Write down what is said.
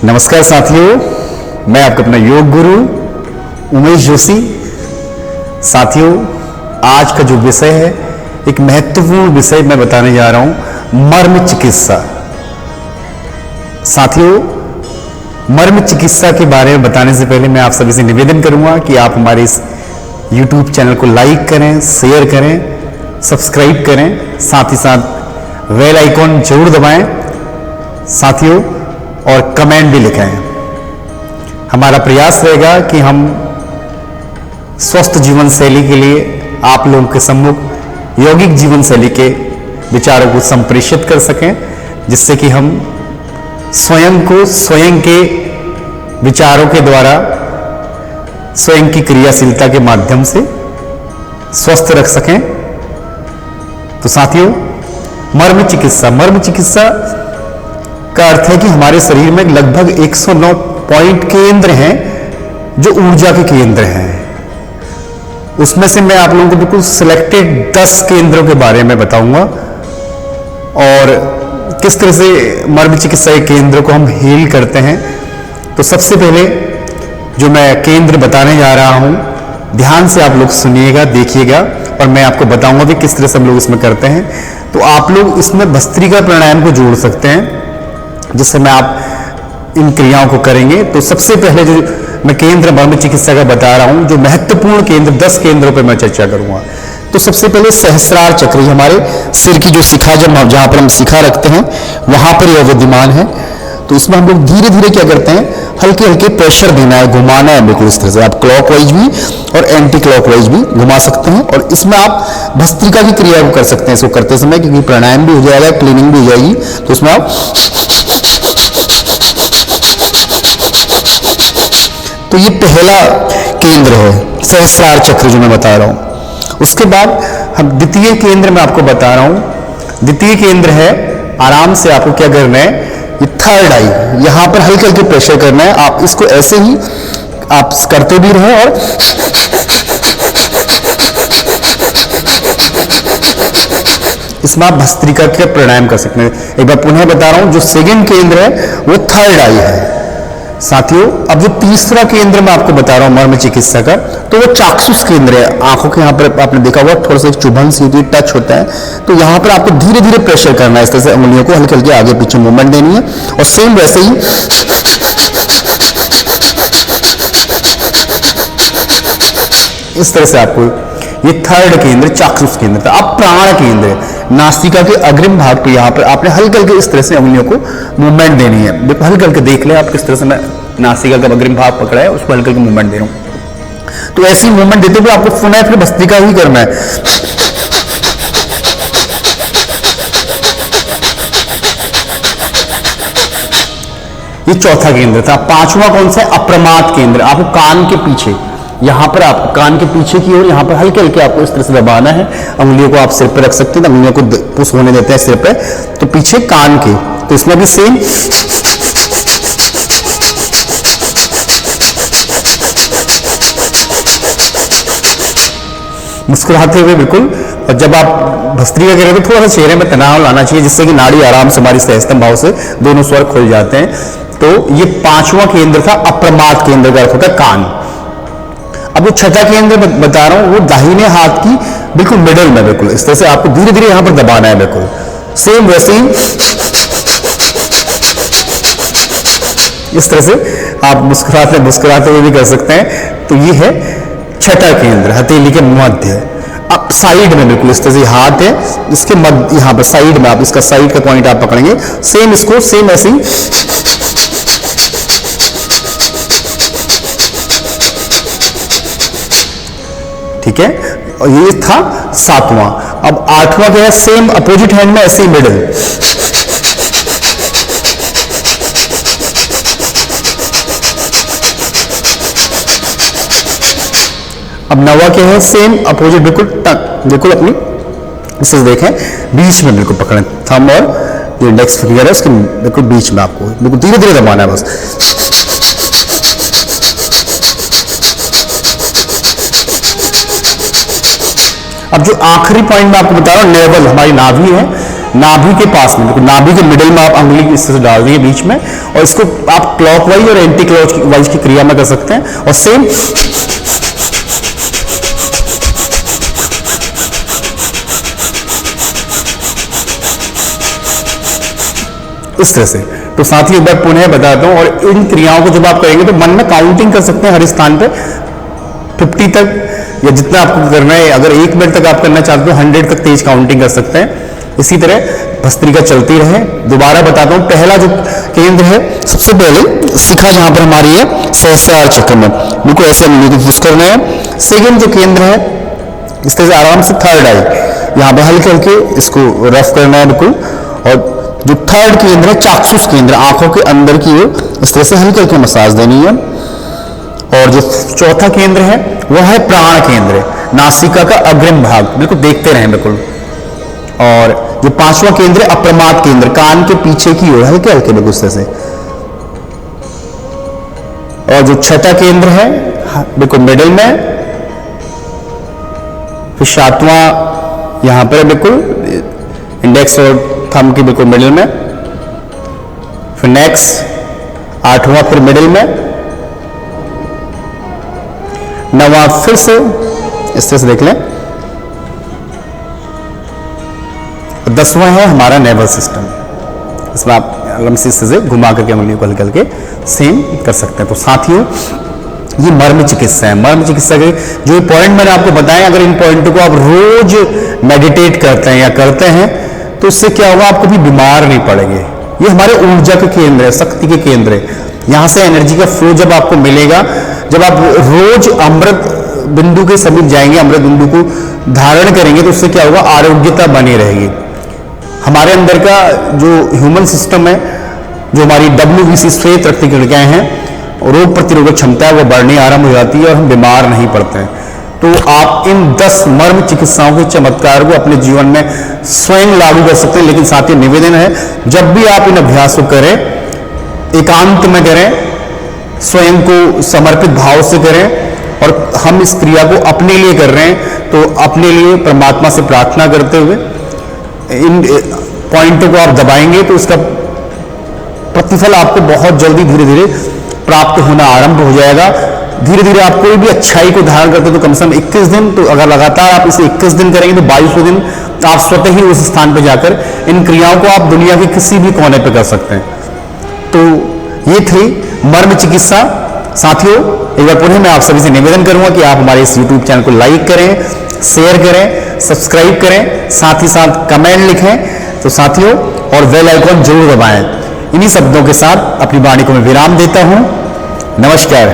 नमस्कार साथियों, मैं आपका अपना योग गुरु उमेश जोशी। साथियों, आज का जो विषय है एक महत्वपूर्ण विषय मैं बताने जा रहा हूं, मर्म चिकित्सा। साथियों, मर्म चिकित्सा के बारे में बताने से पहले मैं आप सभी से निवेदन करूंगा कि आप हमारे इस YouTube चैनल को लाइक करें, शेयर करें, सब्सक्राइब करें, साथ ही साथ बेल आइकॉन जरूर दबाएं साथियों, और कमेंट भी लिखें। हमारा प्रयास रहेगा कि हम स्वस्थ जीवन शैली के लिए आप लोगों के सम्मुख यौगिक जीवन शैली के विचारों को संप्रेषित कर सकें, जिससे कि हम स्वयं को स्वयं के विचारों के द्वारा स्वयं की क्रियाशीलता के माध्यम से स्वस्थ रख सकें। तो साथियों, मर्म चिकित्सा का अर्थ है कि हमारे शरीर में लगभग 109 पॉइंट केंद्र हैं जो ऊर्जा के केंद्र हैं। उसमें से मैं आप लोगों को बिल्कुल सिलेक्टेड 10 केंद्रों के बारे में बताऊंगा और किस तरह से मर्म चिकित्सा के केंद्र को हम हील करते हैं। तो सबसे पहले जो मैं केंद्र बताने जा रहा हूं, ध्यान से आप लोग सुनिएगा, देखिएगा, और मैं आपको बताऊंगा कि किस तरह से हम लोग इसमें करते हैं। तो आप लोग इसमें भस्त्रिका प्राणायाम को जोड़ सकते हैं, जिस समय आप इन क्रियाओं को करेंगे। तो सबसे पहले जो मैं केंद्र मर्म चिकित्सा का बता रहा हूं, जो महत्वपूर्ण केंद्र 10 केंद्रों पर मैं चर्चा करूंगा। तो सबसे पहले सहस्रार चक्र, हमारे सिर की जो शिखा, जहां पर हम शिखा रखते हैं वहां पर यह विद्यमान है। तो इसमें हम लोग धीरे धीरे क्या करते हैं, हल्के हल्के प्रेशर देना है, घुमाना है, बिल्कुल इस तरह से। आप क्लॉकवाइज भी और एंटी क्लॉकवाइज भी घुमा सकते हैं, और इसमें आप भस्त्रिका की क्रिया को कर सकते हैं इसको करते समय, क्योंकि प्राणायाम भी हो जाएगा, क्लीनिंग भी हो जाएगी। तो इसमें आप तो ये पहला केंद्र है, सहस्रार चक्र जो मैं बता रहा हूं। उसके बाद हम द्वितीय केंद्र में आपको बता रहा हूं। द्वितीय केंद्र है, आराम से आपको क्या करना है, ये थर्ड आई, यहां पर हल्के हल्के प्रेशर करना है। आप इसको ऐसे ही आप करते भी रहें, और इसमें आप भस्त्रिका के प्राणायाम कर सकते हैं। एक बार पुनः बता रहा हूं, जो सेकंड केंद्र है वो थर्ड आई है साथियों। अब जो तीसरा केंद्र मैं आपको बता रहा हूं मर्म चिकित्सा का, तो वो चाक्षुष केंद्र है। आंखों के यहाँ पर आपने देखा होगा थोड़ा सा एक चुभन सी होती है, टच होता है। तो यहाँ पर आपको धीरे धीरे प्रेशर करना है, इस तरह से उंगलियों को हल्के हल्के आगे पीछे मूवमेंट देनी है, और सेम वैसे ही इस तरह से आपको, ये थर्ड केंद्र चाक्षुष केंद्र था। अब प्राण केंद्र, नासिका के अग्रिम भाग पे यहाँ पर आपने हल्के हल्के इस तरह से उंगलियों को मूवमेंट देनी है। हल्के हल्के देख ले आप किस तरह से मैं नासिका का अग्रिम भाग पकड़ा है, उसको हल्के हल्के मूवमेंट दे रहा हूं। तो ऐसी मूवमेंट देते हुए आपको पुनः फिर भस्त्रिका ही करना है। ये चौथा केंद्र था। पांचवा कौन सा है, अप्रमाद केंद्र। आपको कान के पीछे, यहां पर आप कान के पीछे की ओर यहां पर हल्के हल्के आपको इस तरह से दबाना है। उंगलियों को आप सिर पे रख सकते हैं, उंगलियों को पुश होने देते हैं सिर पे, तो पीछे कान के। तो इसमें भी सेम मुस्कुराते हुए बिल्कुल। और जब आप भस्त्रिका करें तो थोड़ा सा चेहरे में तनाव लाना चाहिए, जिससे कि नाड़ी आराम से हमारी सहस्त्रम भाव से दोनों स्वर खुल जाते हैं। तो ये पांचवा केंद्र था, अप्रमाद केंद्र का अर्थ होता है कान। अब जो छठा केंद्र बता रहा हूं, वो दाहिने हाथ की बिल्कुल मिडल में, बिल्कुल इस तरह से आपको धीरे धीरे यहां पर दबाना है, बिल्कुल सेम वैसे ही इस तरह से आप मुस्कुराते हुए भी कर सकते हैं। तो ये है छठा केंद्र, हथेली के मध्य। अब साइड में बिल्कुल इस तरह से हाथ है, इसके मध्य यहां पर साइड में आप इसका साइड का पॉइंट आप पकड़ेंगे, सेम इसको सेम ऐसे ही ठीक है। और ये था सातवां। अब आठवां क्या है, सेम अपोजिट हैंड में ऐसे ही मिडल। अब नवा क्या है, सेम अपोजिट, बिल्कुल अपनी इसे देखें, बीच में बिल्कुल पकड़ें, थंब और ये इंडेक्स फिंगर है उसके बिल्कुल बीच में आपको बिल्कुल धीरे धीरे दबाना है बस। अब जो आखिरी पॉइंट मैं आपको बता रहा हूं, नेवल, हमारी नाभि है, नाभि के पास में, नाभि के मिडिल में आप अंगुली इस तरह से डाल दिए बीच में, और इसको आप क्लॉकवाइज और एंटी क्लॉकवाइज की क्रिया में कर सकते हैं। और सेम इस तरह से। तो साथ ही एक बार पुनः बताता हूं, और इन क्रियाओं को जब आप करेंगे तो मन में काउंटिंग कर सकते हैं हर स्थान पे 50 तक, या जितना आपको करना है। अगर 1 मिनट तक आप करना चाहते हो 100 तक तेज काउंटिंग कर सकते हैं। इसी तरह भस्त्रिका चलती रहे। दोबारा बताता हूं, पहला जो केंद्र है, सबसे पहले शिखा जहां पर हमारी है सहस्रार चक्र में, बिल्कुल ऐसे हम पुश करना है। सेकेंड जो केंद्र है, इस तरह से आराम से थर्ड आई, यहाँ पे हल्के हल्के इसको रफ करना है बिल्कुल। और जो थर्ड केंद्र है चाक्षुष केंद्र, आंखों के अंदर की ओर इस तरह से हल्के हल्के मसाज देनी है। और जो चौथा केंद्र है वह है प्राण केंद्र, नासिका का अग्रिम भाग, बिल्कुल देखते रहें बिल्कुल। और जो पांचवा केंद्र है अप्रमाद केंद्र, कान के पीछे की ओर हल्के हल्के बिल्कुल इस तरह से। और जो छठा केंद्र है बिल्कुल मिडिल में, फिर सातवां यहां पर बिल्कुल इंडेक्स और थंब की बिल्कुल मिडिल में, फिर नेक्स्ट आठवां फिर मिडिल में, नवा फिर से इस तरह से देख लें, 10वां है हमारा नेवल सिस्टम। इसमें आप लम्सी से घुमा करके उंगलियों को हल्के हल्के सेम कर सकते हैं। तो साथियों, ये मर्म चिकित्सा है। मर्म चिकित्सा के जो पॉइंट मैंने आपको बताए, अगर इन पॉइंटों को आप रोज मेडिटेट करते हैं या करते हैं तो इससे क्या होगा, आप कभी बीमार नहीं पड़ेंगे। ये हमारे ऊर्जा के केंद्र है, शक्ति के केंद्र है। यहां से एनर्जी का फ्लो जब आपको मिलेगा, जब आप रोज अमृत बिंदु के समीप जाएंगे, अमृत बिंदु को धारण करेंगे, तो उससे क्या होगा, आरोग्यता बनी रहेगी। हमारे अंदर का जो ह्यूमन सिस्टम है, जो हमारी WBC श्वेत रक्त कणिकाएं हैं, रोग प्रतिरोधक क्षमता है, वो बढ़नी आरंभ हो जाती है और हम बीमार नहीं पड़ते हैं। तो आप इन 10 मर्म चिकित्साओं के चमत्कार को अपने जीवन में स्वयं लागू कर सकते हैं। लेकिन साथ ही निवेदन है, जब भी आप इन अभ्यास को करें, एकांत में करें, स्वयं को समर्पित भाव से करें। और हम इस क्रिया को अपने लिए कर रहे हैं, तो अपने लिए परमात्मा से प्रार्थना करते हुए इन पॉइंटों को आप दबाएंगे तो इसका प्रतिफल आपको बहुत जल्दी धीरे धीरे प्राप्त होना आरंभ हो जाएगा। धीरे धीरे आप कोई भी अच्छाई को धारण करते हो तो कम से कम 21 दिन, तो अगर लगातार आप इसे 21 दिन करेंगे तो 22वें दिन आप स्वतः ही उस स्थान पर जाकर इन क्रियाओं को आप दुनिया के किसी भी कोने पर कर सकते हैं। तो ये थी मर्म चिकित्सा। साथियों, एक बार पुनः मैं आप सभी से निवेदन करूंगा कि आप हमारे इस YouTube चैनल को लाइक करें, शेयर करें, सब्सक्राइब करें, साथ ही साथ कमेंट लिखें। तो साथियों, और बेल आइकॉन जरूर दबाएं। इन्हीं शब्दों के साथ अपनी वाणी को मैं विराम देता हूं। नमस्कार।